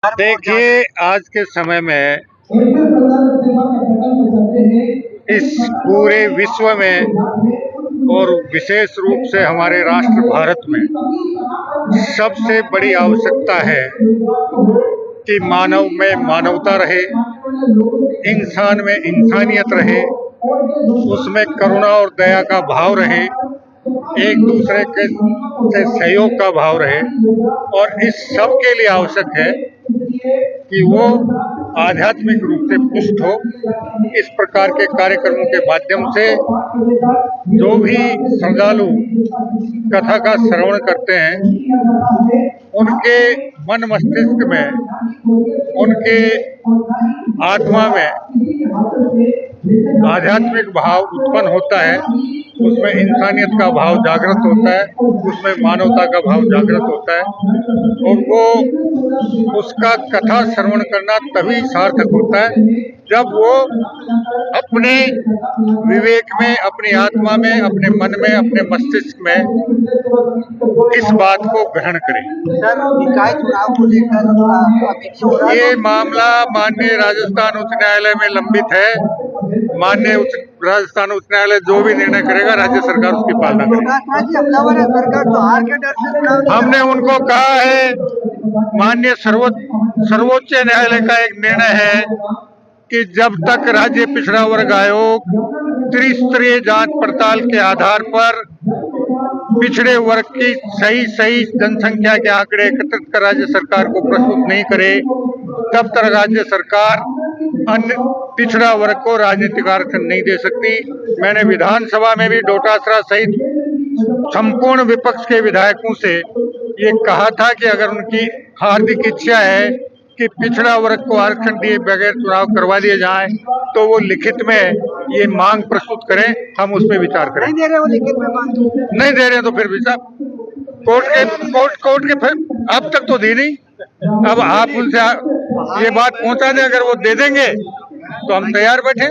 देखिए, आज के समय में इस पूरे विश्व में और विशेष रूप से हमारे राष्ट्र भारत में सबसे बड़ी आवश्यकता है कि मानव में मानवता रहे, इंसान में इंसानियत रहे, उसमें करुणा और दया का भाव रहे, एक दूसरे के से सहयोग का भाव रहे। और इस सब के लिए आवश्यक है कि वो आध्यात्मिक रूप से पुष्ट हो। इस प्रकार के कार्यक्रमों के माध्यम से जो भी श्रद्धालु कथा का श्रवण करते हैं, उनके मन मस्तिष्क में, उनके आत्मा में आध्यात्मिक भाव उत्पन्न होता है, उसमें इंसानियत का भाव जागृत होता है, उसमें मानवता का भाव जागृत होता है। और वो उसका कथा श्रवण करना तभी सार्थक होता है जब वो अपने विवेक में, अपनी आत्मा में, अपने मन में, अपने मस्तिष्क में इस बात को ग्रहण करें। सर, निकाय चुनाव को लेकर ये मामला माननीय राजस्थान उच्च न्यायालय में लंबित है। माननीय राजस्थान उच्च न्यायालय जो भी निर्णय करेगा, राज्य सरकार उसकी पालना करेगी। सरकार तो हार के डर से हमने उनको कहा है, माननीय सर्वोच्च न्यायालय का एक निर्णय है कि जब तक राज्य पिछड़ा वर्ग आयोग त्रिस्तरीय जांच पड़ताल के आधार पर पिछड़े वर्ग की सही जनसंख्या के आंकड़े एकत्रित कर राज्य सरकार को प्रस्तुत नहीं करे, तब तक राज्य सरकार अन्य पिछड़ा वर्ग को राजनीतिक आरक्षण नहीं दे सकती। मैंने विधानसभा में भी डोटासरा सहित संपूर्ण विपक्ष के विधायकों से ये कहा था कि अगर उनकी हार्दिक इच्छा है कि पिछड़ा वर्ग को आरक्षण दिए बगैर चुनाव करवा दिए जाए, तो वो लिखित में ये मांग प्रस्तुत करें, हम उस पर विचार करें। नहीं दे रहे हो लिखित में मांग? नहीं दे रहे तो फिर विचार कोर्ट के फिर अब तक तो दी नहीं। अब आप उनसे ये बात पहुंचा दें, अगर वो दे देंगे तो हम तैयार बैठे।